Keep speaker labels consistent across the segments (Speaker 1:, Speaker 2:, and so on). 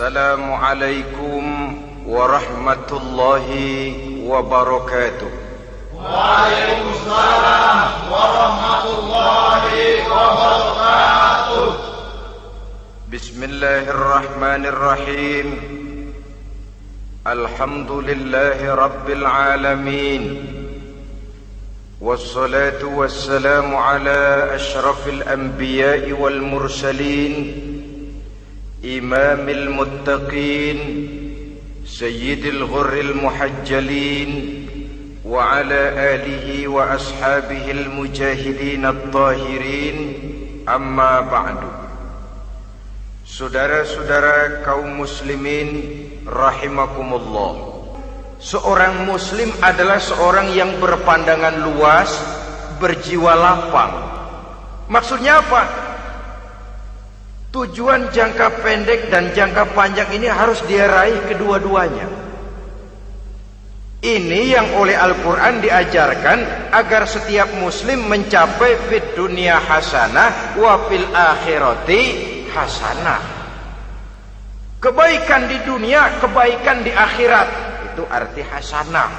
Speaker 1: Assalamualaikum warahmatullahi wabarakatuh.
Speaker 2: Waalaikumsalam warahmatullahi wabarakatuh.
Speaker 1: Bismillahirrahmanirrahim. Alhamdulillahi rabbil alamin. Wassalatu wassalamu ala ashrafil anbiya'i wal mursalin, imamil muttaqin, sayyidil ghurril muhajjalin, wa ala alihi wa ashabihil mujahidin at-tahirin. Amma ba'du. Saudara-saudara kaum muslimin rahimakumullah, seorang muslim adalah seorang yang berpandangan luas, berjiwa lapang. Maksudnya apa? Tujuan jangka pendek dan jangka panjang ini harus dia raih kedua-duanya. Ini yang oleh Al-Quran diajarkan agar setiap muslim mencapai fid dunya hasanah wa fil akhirati hasanah. Kebaikan di dunia, kebaikan di akhirat, itu arti hasanah.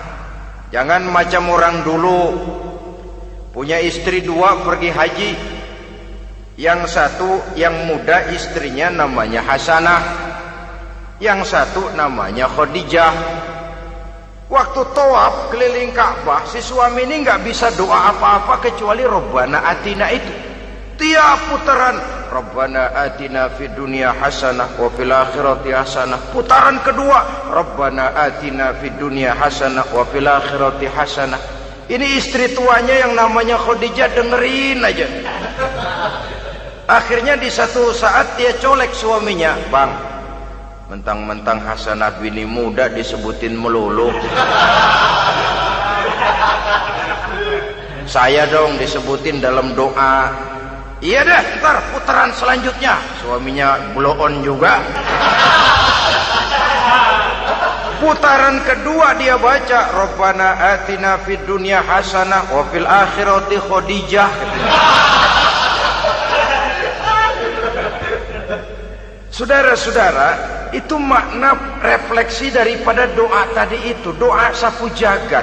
Speaker 1: Jangan macam orang dulu, punya istri dua pergi haji. Yang satu yang muda istrinya namanya Hasanah, yang satu namanya Khadijah. Waktu tawaf keliling Ka'bah, si suami ini nggak bisa doa apa-apa kecuali Rabbana Atina itu. Tiap putaran Rabbana Atina fid dunya hasanah wa fil akhirati hasanah. Putaran kedua Rabbana Atina fid dunya hasanah wa fil akhirati hasanah. Ini istri tuanya yang namanya Khadijah dengerin aja. Akhirnya di satu saat dia colek suaminya, "Bang, mentang-mentang Hasanah bini muda disebutin melulu. Saya dong disebutin dalam doa." "Iya dah, ntar putaran selanjutnya." Suaminya blow on juga. Putaran kedua dia baca Rabbana Atina fid dunya hasanah wa fil akhirati Khadijah. Saudara-saudara, itu makna refleksi daripada doa tadi itu, doa sapu jagat.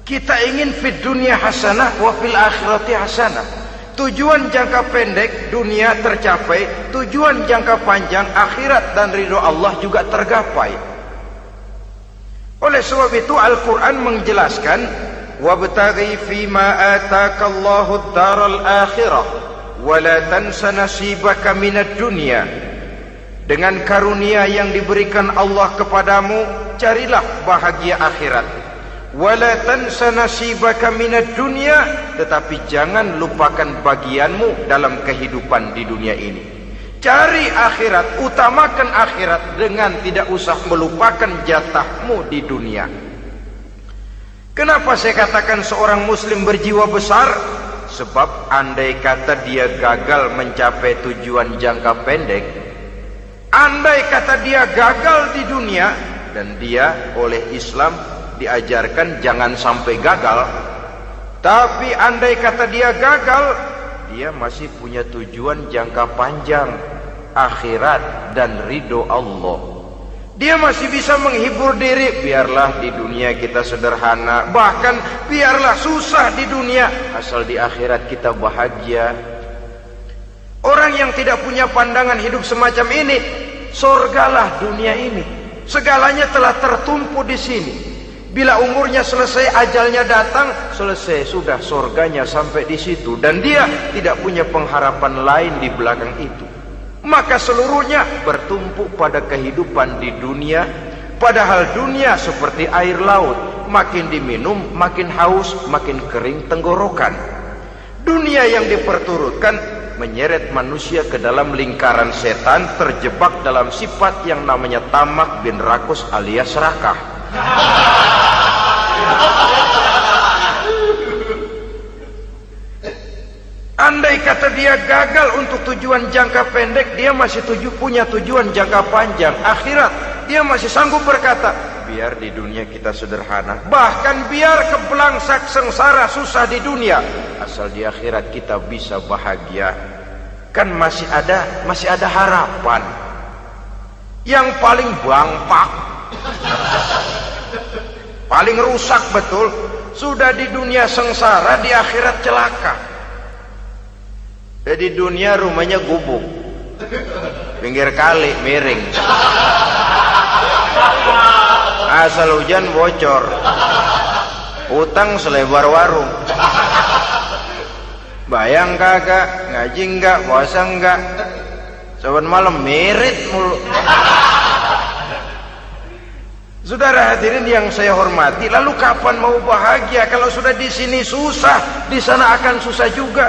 Speaker 1: Kita ingin fid dunya hasanah wa fil akhirati hasanah. Tujuan jangka pendek dunia tercapai, tujuan jangka panjang akhirat dan ridho Allah juga tergapai. Oleh sebab itu Al-Quran menjelaskan, wabtaghi fima atakallahu ad-daral akhirah wa la tansa nasibaka minad dunya. Dengan karunia yang diberikan Allah kepadamu, carilah bahagia akhirat. Wa la tansa nasibaka minad dunya, tetapi jangan lupakan bagianmu dalam kehidupan di dunia ini. Cari akhirat, utamakan akhirat dengan tidak usah melupakan jatahmu di dunia. Kenapa saya katakan seorang muslim berjiwa besar? Sebab andai kata dia gagal mencapai tujuan jangka pendek, andai kata dia gagal di dunia, dan dia oleh Islam diajarkan jangan sampai gagal, tapi andai kata dia gagal, dia masih punya tujuan jangka panjang, akhirat dan ridho Allah. Dia masih bisa menghibur diri, biarlah di dunia kita sederhana, bahkan biarlah susah di dunia, asal di akhirat kita bahagia. Orang yang tidak punya pandangan hidup semacam ini, surgalah dunia ini, segalanya telah tertumpu di sini. Bila umurnya selesai, ajalnya datang, selesai sudah surganya sampai di situ, dan dia tidak punya pengharapan lain di belakang itu. Maka seluruhnya bertumpu pada kehidupan di dunia. Padahal dunia seperti air laut, makin diminum makin haus, makin kering tenggorokan. Dunia yang diperturutkan menyeret manusia ke dalam lingkaran setan, terjebak dalam sifat yang namanya tamak bin rakus alias serakah. Andai kata dia gagal untuk tujuan jangka pendek, dia masih punya tujuan jangka panjang, akhirat. Dia masih sanggup berkata, biar di dunia kita sederhana, bahkan biar kebelangsak sengsara susah di dunia, asal di akhirat kita bisa bahagia. Kan masih ada harapan. yang paling bangpak, paling rusak betul. Sudah di dunia sengsara, di akhirat celaka. Jadi dunia rumahnya gubuk, pinggir kali miring, asal hujan bocor, utang selebar warung. Bayang kagak, ngaji enggak, puasa enggak, saban malam merit mulu. Saudara hadirin yang saya hormati, lalu kapan mau bahagia kalau sudah di sini susah, di sana akan susah juga.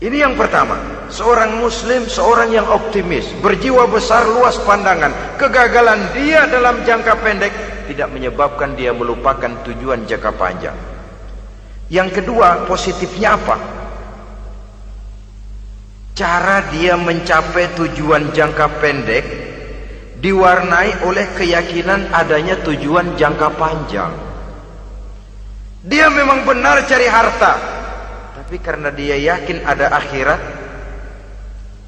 Speaker 1: Ini yang pertama, seorang muslim, seorang yang optimis, berjiwa besar, luas pandangan. Kegagalan dia dalam jangka pendek tidak menyebabkan dia melupakan tujuan jangka panjang. Yang kedua, positifnya apa? Cara dia mencapai tujuan jangka pendek diwarnai oleh keyakinan adanya tujuan jangka panjang. Dia memang benar cari harta, tapi karena dia yakin ada akhirat,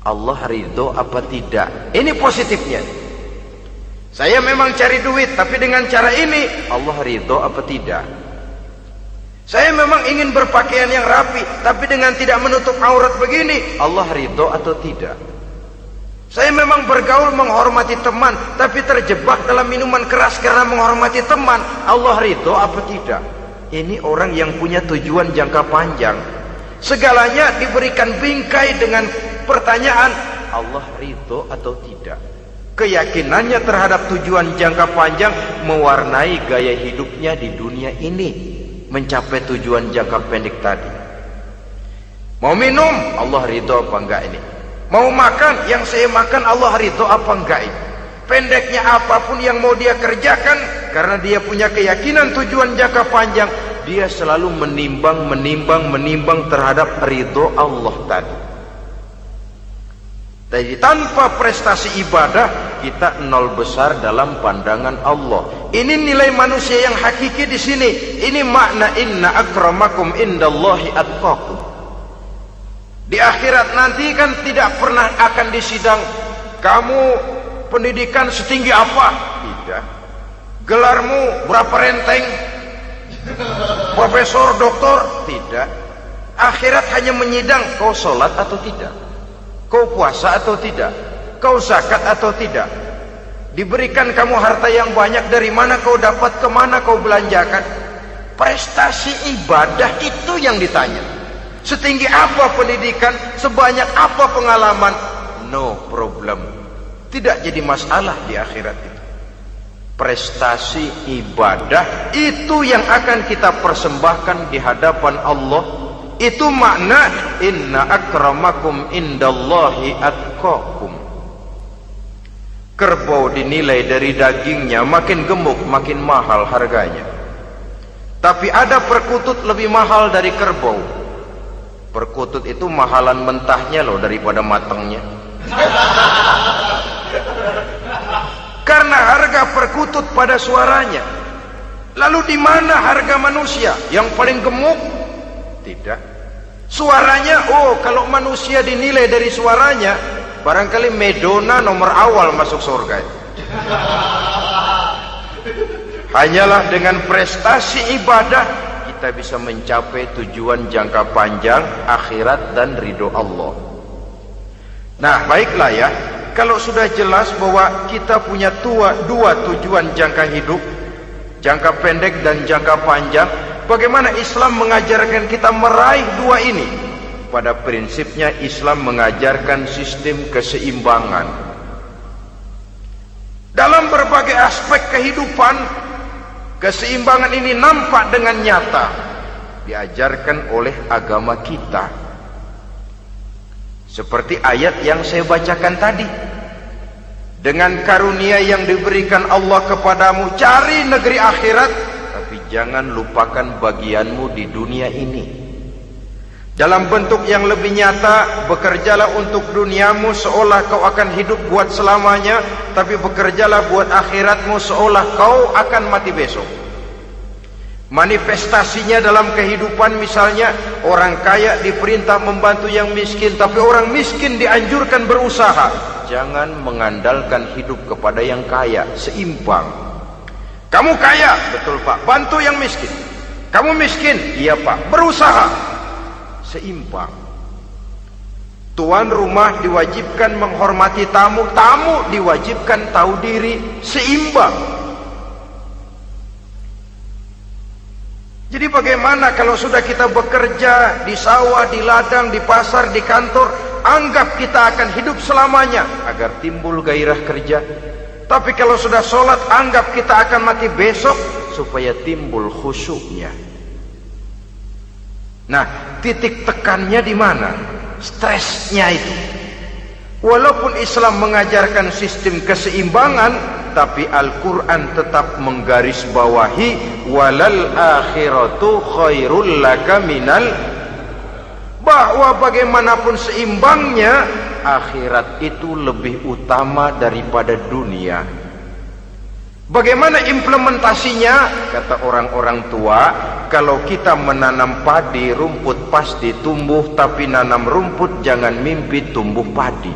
Speaker 1: Allah ridho apa tidak. Ini positifnya. Saya memang cari duit, tapi dengan cara ini Allah ridho apa tidak. Saya memang ingin berpakaian yang rapi, tapi dengan tidak menutup aurat begini, Allah ridho atau tidak. Saya memang bergaul menghormati teman, tapi terjebak dalam minuman keras karena menghormati teman, Allah ridho apa tidak. Ini orang yang punya tujuan jangka panjang. Segalanya diberikan bingkai dengan pertanyaan, Allah ridho atau tidak. Keyakinannya terhadap tujuan jangka panjang mewarnai gaya hidupnya di dunia ini, mencapai tujuan jangka pendek tadi. Mau minum, Allah ridho apa enggak ini. Mau makan, yang saya makan Allah ridho apa enggak ini. Pendeknya apapun yang mau dia kerjakan, karena dia punya keyakinan tujuan jangka panjang, dia selalu menimbang terhadap ridho Allah tadi. Jadi tanpa prestasi ibadah, kita nol besar dalam pandangan Allah. Ini nilai manusia yang hakiki di sini. Ini makna inna akramakum indallahi atqakum. Di akhirat nanti kan tidak pernah akan disidang, kamu pendidikan setinggi apa? Tidak. Gelarmu berapa renteng? Profesor, doktor? Tidak. Akhirat hanya menyidang, kau sholat atau tidak? Kau puasa atau tidak? Kau zakat atau tidak? Diberikan kamu harta yang banyak, dari mana kau dapat, kemana kau belanjakan? Prestasi ibadah itu yang ditanya. Setinggi apa pendidikan, sebanyak apa pengalaman, no problem. Tidak jadi masalah di akhirat itu. Prestasi ibadah itu yang akan kita persembahkan di hadapan Allah. Itu makna inna akramakum indallahi atqakum. Kerbau dinilai dari dagingnya, makin gemuk makin mahal harganya. Tapi ada perkutut lebih mahal dari kerbau. Perkutut itu mahalan mentahnya loh daripada matangnya. Karena harga perkutut pada suaranya. Lalu di mana harga manusia yang paling gemuk? Tidak. Suaranya, oh kalau manusia dinilai dari suaranya, barangkali Madonna nomor awal masuk surga. Hanyalah dengan prestasi ibadah kita bisa mencapai tujuan jangka panjang, akhirat dan ridho Allah. Nah baiklah ya, kalau sudah jelas bahwa kita punya dua tujuan jangka hidup, jangka pendek dan jangka panjang, bagaimana Islam mengajarkan kita meraih dua ini? Pada prinsipnya Islam mengajarkan sistem keseimbangan. Dalam berbagai aspek kehidupan, keseimbangan ini nampak dengan nyata diajarkan oleh agama kita. Seperti ayat yang saya bacakan tadi. Dengan karunia yang diberikan Allah kepadamu, cari negeri akhirat, tapi jangan lupakan bagianmu di dunia ini. Dalam bentuk yang lebih nyata, bekerjalah untuk duniamu seolah kau akan hidup buat selamanya, tapi bekerjalah buat akhiratmu seolah kau akan mati besok. Manifestasinya dalam kehidupan, misalnya orang kaya diperintah membantu yang miskin, tapi orang miskin dianjurkan berusaha jangan mengandalkan hidup kepada yang kaya, seimbang. Kamu kaya, betul Pak, bantu yang miskin. Kamu miskin, iya Pak, berusaha, seimbang. Tuan rumah diwajibkan menghormati tamu, tamu diwajibkan tahu diri, seimbang. Jadi bagaimana kalau sudah kita bekerja di sawah, di ladang, di pasar, di kantor, anggap kita akan hidup selamanya agar timbul gairah kerja. Tapi kalau sudah sholat, anggap kita akan mati besok supaya timbul khusyuknya. Nah, titik tekannya di mana? Stresnya itu. Walaupun Islam mengajarkan sistem keseimbangan, tapi Al-Quran tetap menggarisbawahi walal akhiratu khairul laka minal, bahwa bagaimanapun seimbangnya, akhirat itu lebih utama daripada dunia. Bagaimana implementasinya? Kata orang-orang tua, kalau kita menanam padi, rumput pasti tumbuh, tapi nanam rumput jangan mimpi tumbuh padi.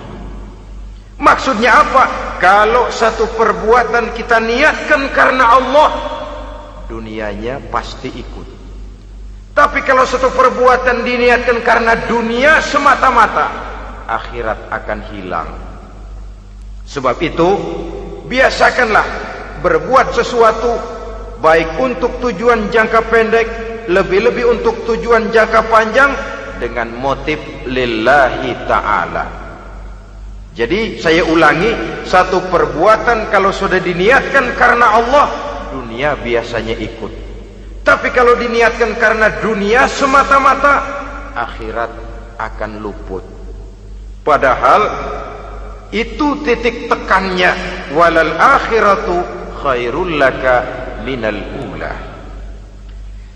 Speaker 1: Maksudnya apa? Kalau satu perbuatan kita niatkan karena Allah, dunianya pasti ikut. Tapi kalau satu perbuatan diniatkan karena dunia semata-mata, akhirat akan hilang. Sebab itu, biasakanlah berbuat sesuatu baik untuk tujuan jangka pendek, lebih-lebih untuk tujuan jangka panjang, dengan motif lillahi ta'ala. Jadi saya ulangi, satu perbuatan kalau sudah diniatkan karena Allah, dunia biasanya ikut. Tapi kalau diniatkan karena dunia semata-mata, akhirat akan luput. Padahal itu titik tekannya, walal akhiratu khairul laka minal ula.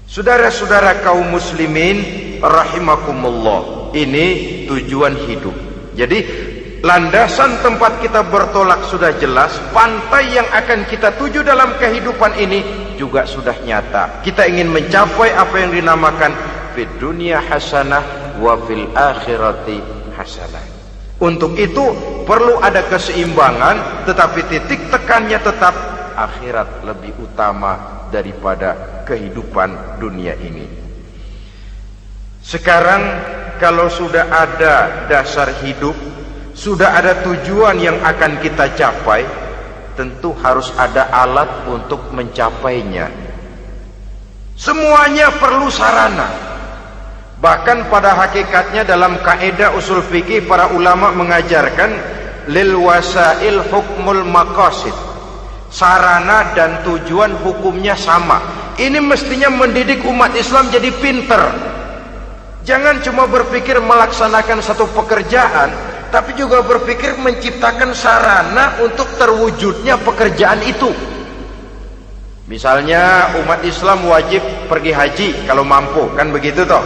Speaker 1: Saudara-saudara kaum muslimin rahimakumullah, ini tujuan hidup. Jadi landasan tempat kita bertolak sudah jelas, pantai yang akan kita tuju dalam kehidupan ini juga sudah nyata. Kita ingin mencapai apa yang dinamakan fid dunya hasanah wa fil akhirati hasanah. Untuk itu perlu ada keseimbangan, tetapi titik tekannya tetap akhirat lebih utama daripada kehidupan dunia ini. Sekarang kalau sudah ada dasar hidup, sudah ada tujuan yang akan kita capai, tentu harus ada alat untuk mencapainya. Semuanya perlu sarana. Bahkan pada hakikatnya dalam kaidah usul fikih para ulama mengajarkan lil wasail hukmul maqasid. Sarana dan tujuan hukumnya sama. Ini mestinya mendidik umat Islam jadi pinter. Jangan cuma berpikir melaksanakan satu pekerjaan, tapi juga berpikir menciptakan sarana untuk terwujudnya pekerjaan itu. Misalnya umat Islam wajib pergi haji kalau mampu, kan begitu toh?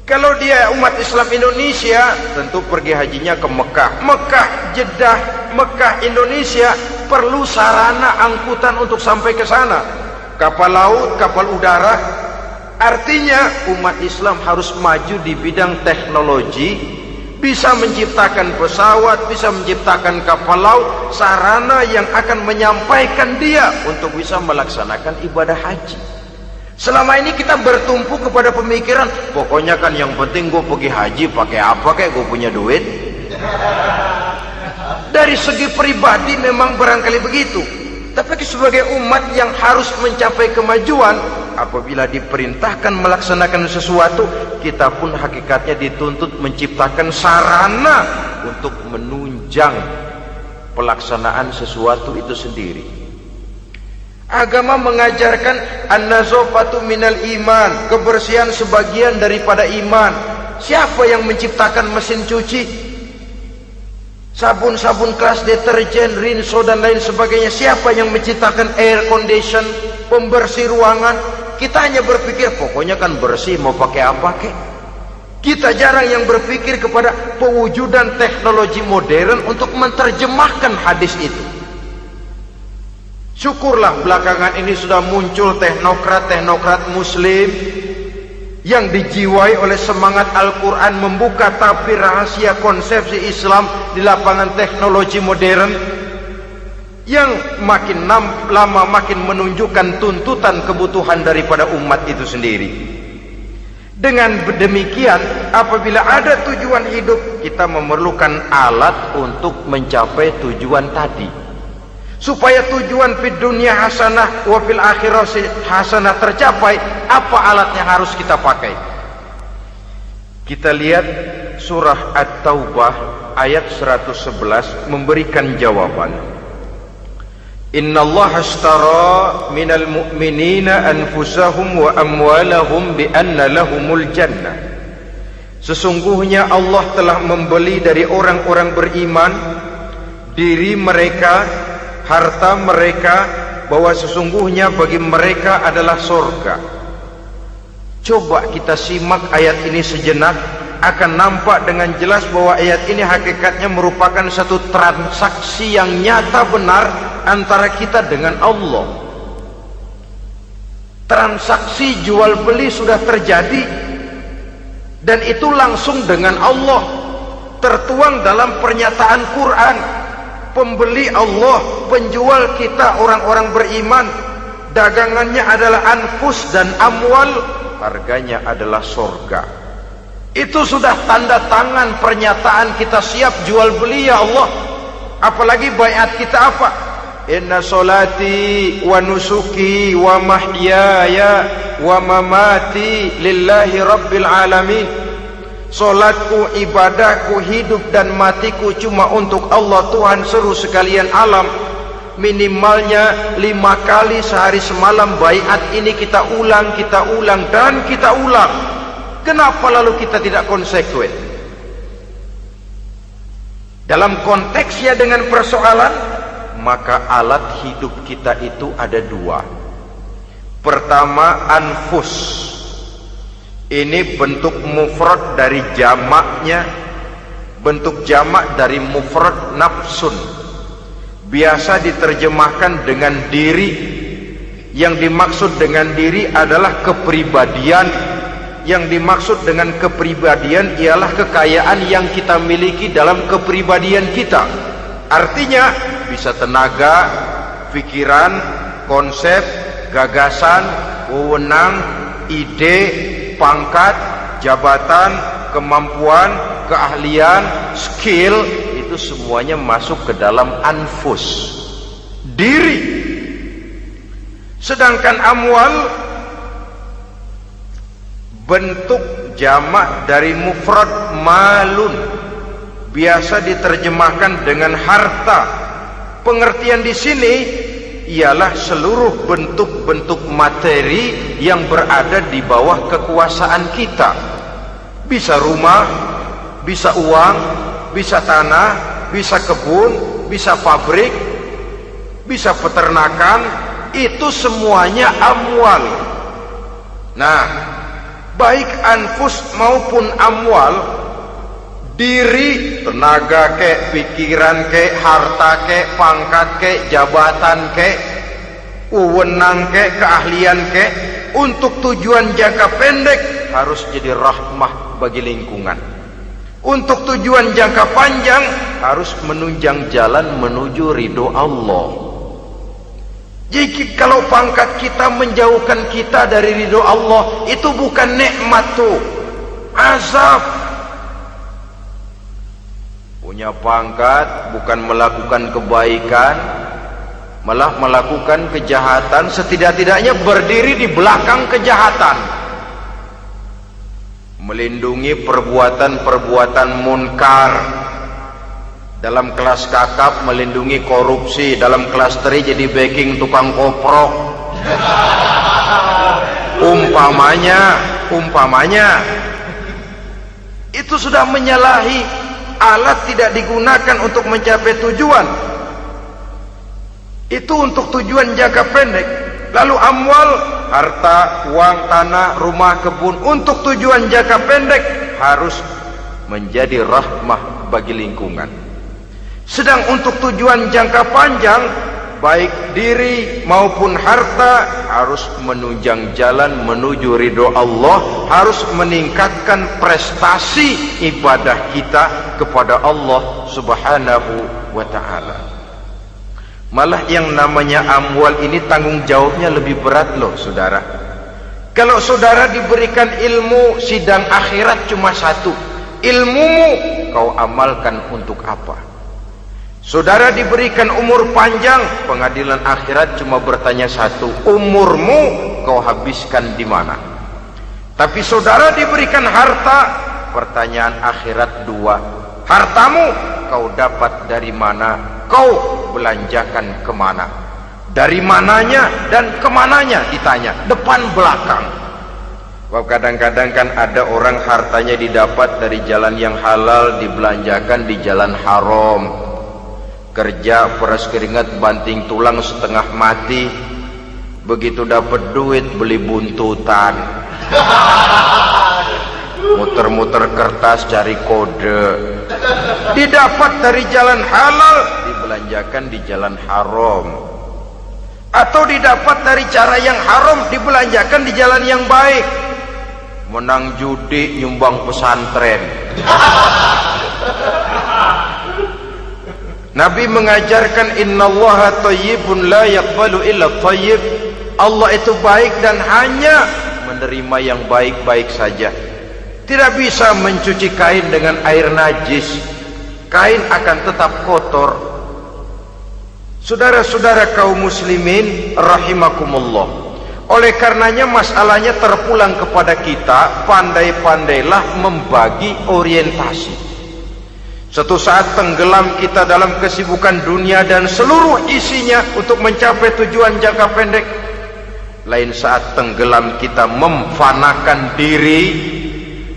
Speaker 1: Kalau dia umat Islam Indonesia, tentu pergi hajinya ke Mekah. Mekah, Jeddah, Mekah, Indonesia perlu sarana angkutan untuk sampai ke sana. Kapal laut, kapal udara. Artinya umat Islam harus maju di bidang teknologi, bisa menciptakan pesawat, bisa menciptakan kapal laut, sarana yang akan menyampaikan dia untuk bisa melaksanakan ibadah haji. Selama ini kita bertumpu kepada pemikiran, pokoknya kan yang penting gue pergi haji pakai apa kayak gue punya duit. Dari segi pribadi memang barangkali begitu, tapi sebagai umat yang harus mencapai kemajuan, apabila diperintahkan melaksanakan sesuatu, kita pun hakikatnya dituntut menciptakan sarana untuk menunjang pelaksanaan sesuatu itu sendiri. Agama mengajarkan an-nazafatu minal iman, kebersihan sebagian daripada iman. Siapa yang menciptakan mesin cuci, sabun-sabun kelas, deterjen, rinso dan lain sebagainya? Siapa yang menciptakan air condition, pembersih ruangan? Kita hanya berpikir pokoknya kan bersih, mau pakai apa kek. Kita jarang yang berpikir kepada pewujudan teknologi modern untuk menerjemahkan hadis itu. Syukurlah belakangan ini sudah muncul teknokrat-teknokrat muslim yang dijiwai oleh semangat Al-Quran membuka tabir rahasia konsepsi Islam di lapangan teknologi modern, yang makin lama makin menunjukkan tuntutan kebutuhan daripada umat itu sendiri. Dengan demikian, apabila ada tujuan hidup, kita memerlukan alat untuk mencapai tujuan tadi. Supaya tujuan fid dunya hasanah wa fil akhirati hasanah tercapai, apa alat yang harus kita pakai? Kita lihat surah At-Taubah ayat 111 memberikan jawaban. Innallaha ashtara minal mu'minina anfusahum wa amwalahum bi anna lahumul jannah. Sesungguhnya Allah telah membeli dari orang-orang beriman diri mereka, harta mereka, bahwa sesungguhnya bagi mereka adalah surga. Coba kita simak ayat ini sejenak, akan nampak dengan jelas bahwa ayat ini hakikatnya merupakan satu transaksi yang nyata benar antara kita dengan Allah. Transaksi jual beli sudah terjadi, dan itu langsung dengan Allah, tertuang dalam pernyataan Quran. Pembeli Allah, penjual kita orang-orang beriman, dagangannya adalah anfus dan amwal, harganya adalah surga. Itu sudah tanda tangan pernyataan kita siap jual beli ya Allah. Apalagi baiat kita apa? Inna solati wa nusuki wa mahyaya wa mamati lillahi rabbil alamin. Solatku, ibadahku, hidup dan matiku cuma untuk Allah Tuhan seluruh sekalian alam. Minimalnya 5 kali sehari semalam baiat ini kita ulang dan kita ulang. Kenapa lalu kita tidak konsekuen? Dalam konteksnya dengan persoalan, maka alat hidup kita itu ada 2. Pertama, anfus. Ini bentuk mufrad dari jamaknya, bentuk jamak dari mufrad nafsun. Biasa diterjemahkan dengan diri. Yang dimaksud dengan diri adalah kepribadian. Yang dimaksud dengan kepribadian ialah kekayaan yang kita miliki dalam kepribadian kita. Artinya bisa tenaga, pikiran, konsep, gagasan, wewenang, ide, pangkat, jabatan, kemampuan, keahlian, skill, itu semuanya masuk ke dalam anfus, diri. Sedangkan amwal bentuk jamak dari mufrad malun, biasa diterjemahkan dengan harta. Pengertian di sini ialah seluruh bentuk-bentuk materi yang berada di bawah kekuasaan kita. Bisa rumah, bisa uang, bisa tanah, bisa kebun, bisa pabrik, bisa peternakan, itu semuanya amwal. Nah, baik anfus maupun amwal, diri, tenaga kek, pikiran kek, harta kek, pangkat kek, jabatan kek, wewenang kek, keahlian kek, untuk tujuan jangka pendek harus jadi rahmah bagi lingkungan. Untuk tujuan jangka panjang harus menunjang jalan menuju ridho Allah. Jadi kalau pangkat kita menjauhkan kita dari ridho Allah, itu bukan nikmat tuh, azab. Punya pangkat bukan melakukan kebaikan, malah melakukan kejahatan, setidak-tidaknya berdiri di belakang kejahatan, melindungi perbuatan-perbuatan munkar. Dalam kelas kakap melindungi korupsi, dalam kelas teri jadi backing tukang koprok. Umpamanya itu sudah menyalahi. Alat tidak digunakan untuk mencapai tujuan, itu untuk tujuan jangka pendek. Lalu amwal, harta, uang, tanah, rumah, kebun, untuk tujuan jangka pendek harus menjadi rahmah bagi lingkungan. Sedang untuk tujuan jangka panjang baik diri maupun harta, harus menunjang jalan menuju ridho Allah, harus meningkatkan prestasi ibadah kita kepada Allah Subhanahu wa ta'ala. Malah yang namanya amwal ini tanggung jawabnya lebih berat loh saudara. Kalau saudara diberikan ilmu, sidang akhirat cuma satu, ilmumu kau amalkan untuk apa? Saudara diberikan umur panjang, pengadilan akhirat cuma bertanya satu, umurmu kau habiskan di mana? Tapi saudara diberikan harta, pertanyaan akhirat dua, hartamu kau dapat dari mana? Kau belanjakan kemana? Dari mananya dan kemananya ditanya, depan belakang. Wah, kadang-kadang kan ada orang hartanya didapat dari jalan yang halal, dibelanjakan di jalan haram. Kerja peras keringat banting tulang setengah mati, begitu dapat duit beli buntutan, muter-muter kertas cari kode. Didapat dari jalan halal, dibelanjakan di jalan haram, atau didapat dari cara yang haram, dibelanjakan di jalan yang baik. Menang judi, nyumbang pesantren. Nabi mengajarkan innallaha thayyibun la yaqbalu illa thayyib. Allah itu baik dan hanya menerima yang baik-baik saja. Tidak bisa mencuci kain dengan air najis. Kain akan tetap kotor. Saudara-saudara kaum muslimin rahimakumullah. Oleh karenanya masalahnya terpulang kepada kita, pandai-pandailah membagi orientasi. Suatu saat tenggelam kita dalam kesibukan dunia dan seluruh isinya untuk mencapai tujuan jangka pendek. Lain saat tenggelam kita memfanakan diri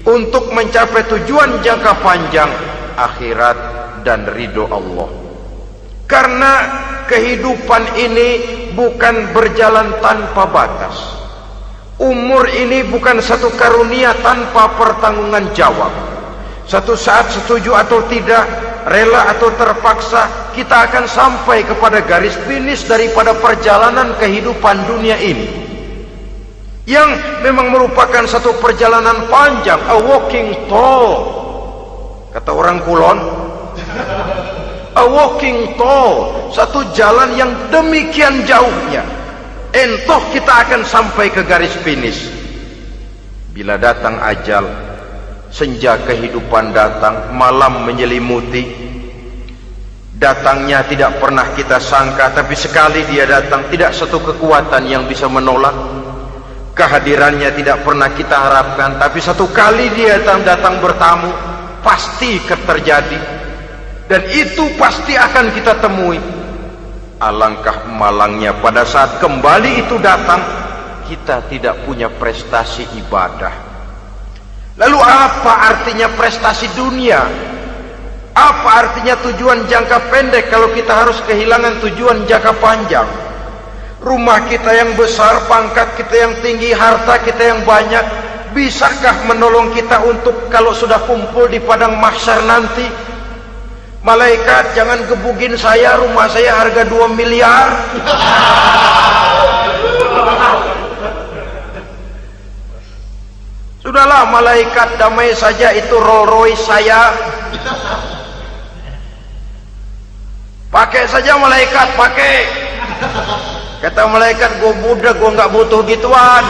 Speaker 1: untuk mencapai tujuan jangka panjang, akhirat dan ridho Allah. Karena kehidupan ini bukan berjalan tanpa batas. Umur ini bukan satu karunia tanpa pertanggungan jawab. Satu saat setuju atau tidak, rela atau terpaksa, kita akan sampai kepada garis finish daripada perjalanan kehidupan dunia ini, yang memang merupakan satu perjalanan panjang, a walking tall, kata orang Kulon. A walking tall, satu jalan yang demikian jauhnya. Entoh kita akan sampai ke garis finish. Bila datang ajal, senja kehidupan datang, malam menyelimuti. Datangnya tidak pernah kita sangka, tapi sekali dia datang, tidak satu kekuatan yang bisa menolak. Kehadirannya tidak pernah kita harapkan, tapi satu kali dia datang bertamu, pasti terjadi. Dan itu pasti akan kita temui. Alangkah malangnya pada saat kembali itu datang, kita tidak punya prestasi ibadah. Lalu apa artinya prestasi dunia? Apa artinya tujuan jangka pendek kalau kita harus kehilangan tujuan jangka panjang? Rumah kita yang besar, pangkat kita yang tinggi, harta kita yang banyak, bisakah menolong kita untuk kalau sudah kumpul di padang mahsyar nanti? Malaikat, jangan gebugin saya, rumah saya harga 2 miliar. Sudahlah malaikat, damai saja, itu Rolls Royce saya. Pakai saja malaikat, pakai. Kata malaikat, gue budak, gue nggak butuh gituan.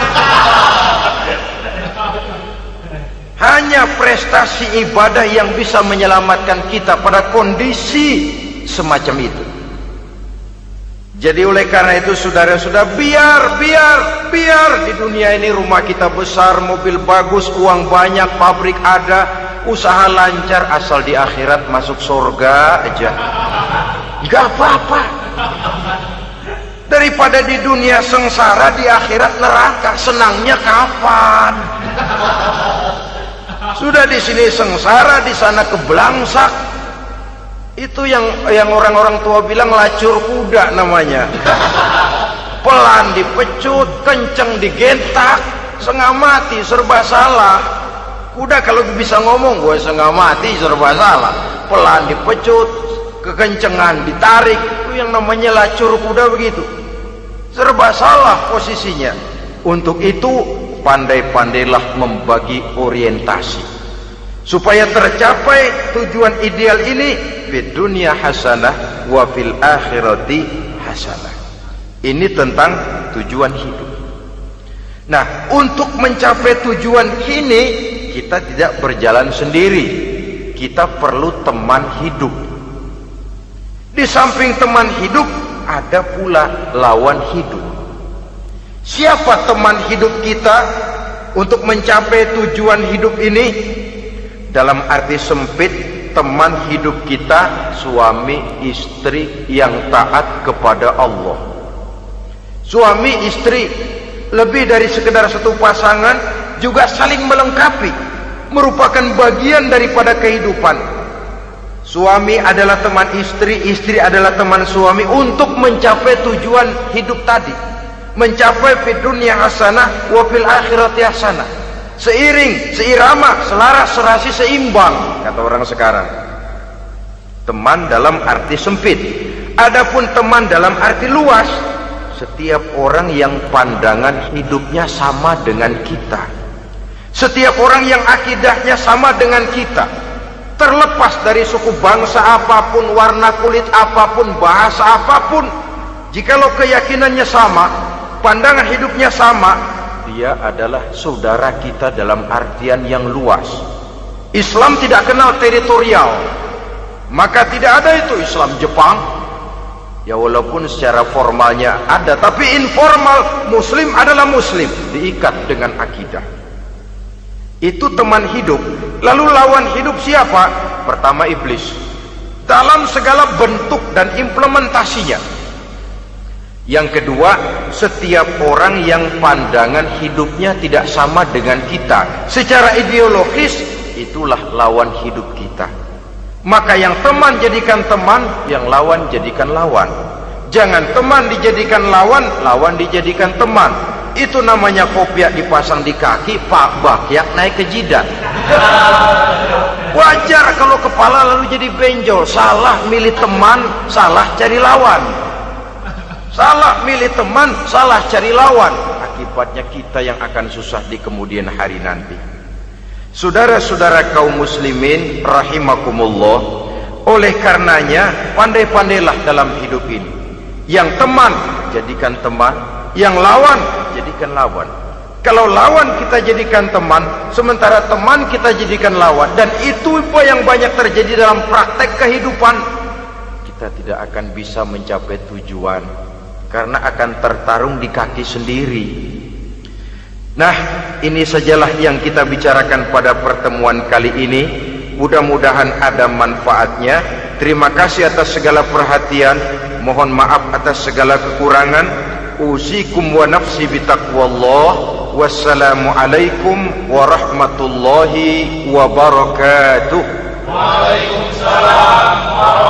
Speaker 1: Hanya prestasi ibadah yang bisa menyelamatkan kita pada kondisi semacam itu. Jadi oleh karena itu saudara-saudara, biar di dunia ini rumah kita besar, mobil bagus, uang banyak, pabrik ada, usaha lancar, asal di akhirat masuk surga aja, gak apa-apa. Daripada di dunia sengsara, di akhirat neraka, senangnya kapan? Sudah di sini sengsara, di sana kebelangsak. Itu yang orang-orang tua bilang lacur kuda namanya. Pelan dipecut, kenceng digentak, setengah mati, serba salah. Kuda kalau bisa ngomong, gue setengah mati, serba salah. Pelan dipecut, kekencengan, ditarik. Itu yang namanya lacur kuda begitu. Serba salah posisinya. Untuk itu pandai-pandailah membagi orientasi supaya tercapai tujuan ideal ini, fid dunya hasanah wa fil akhirati hasanah. Ini tentang tujuan hidup. Nah, untuk mencapai tujuan ini kita tidak berjalan sendiri. Kita perlu teman hidup. Di samping teman hidup ada pula lawan hidup. Siapa teman hidup kita untuk mencapai tujuan hidup ini? Dalam arti sempit, teman hidup kita suami istri yang taat kepada Allah. Suami istri lebih dari sekedar satu pasangan, juga saling melengkapi, merupakan bagian daripada kehidupan. Suami adalah teman istri, istri adalah teman suami untuk mencapai tujuan hidup tadi. Mencapai fid dunya hasanah wa fil akhirati hasanah. Seiring, seirama, selaras, serasi, seimbang, kata orang sekarang. Teman dalam arti sempit. Adapun teman dalam arti luas, setiap orang yang pandangan hidupnya sama dengan kita. Setiap orang yang akidahnya sama dengan kita. Terlepas dari suku bangsa apapun, warna kulit apapun, bahasa apapun, jikalau keyakinannya sama, pandangan hidupnya sama, dia adalah saudara kita dalam artian yang luas. Islam tidak kenal teritorial, maka tidak ada itu Islam Jepang. Ya walaupun secara formalnya ada, tapi informal Muslim adalah Muslim, diikat dengan akidah. Itu teman hidup. Lalu lawan hidup siapa? Pertama iblis, dalam segala bentuk dan implementasinya. Yang kedua, setiap orang yang pandangan hidupnya tidak sama dengan kita secara ideologis, itulah lawan hidup kita. Maka yang teman jadikan teman, yang lawan jadikan lawan. Jangan teman dijadikan lawan, lawan dijadikan teman. Itu namanya kopiah dipasang di kaki, pak bakyak naik ke jidat. Wajar kalau kepala lalu jadi benjol. Salah milih teman, salah cari lawan. Salah milih teman, salah cari lawan. Akibatnya kita yang akan susah di kemudian hari nanti. Saudara-saudara kaum muslimin rahimakumullah, oleh karenanya pandai-pandailah dalam hidup ini. Yang teman jadikan teman, yang lawan jadikan lawan. Kalau lawan kita jadikan teman, sementara teman kita jadikan lawan, dan itu apa yang banyak terjadi dalam praktek kehidupan, kita tidak akan bisa mencapai tujuan. Karena akan tertarung di kaki sendiri. Nah, ini sajalah yang kita bicarakan pada pertemuan kali ini. Mudah-mudahan ada manfaatnya. Terima kasih atas segala perhatian. Mohon maaf atas segala kekurangan. Usikum wa nafsi bitaqwallah. Wassalamualaikum warahmatullahi wabarakatuh.
Speaker 2: Waalaikumsalam warahmatullahi wabarakatuh.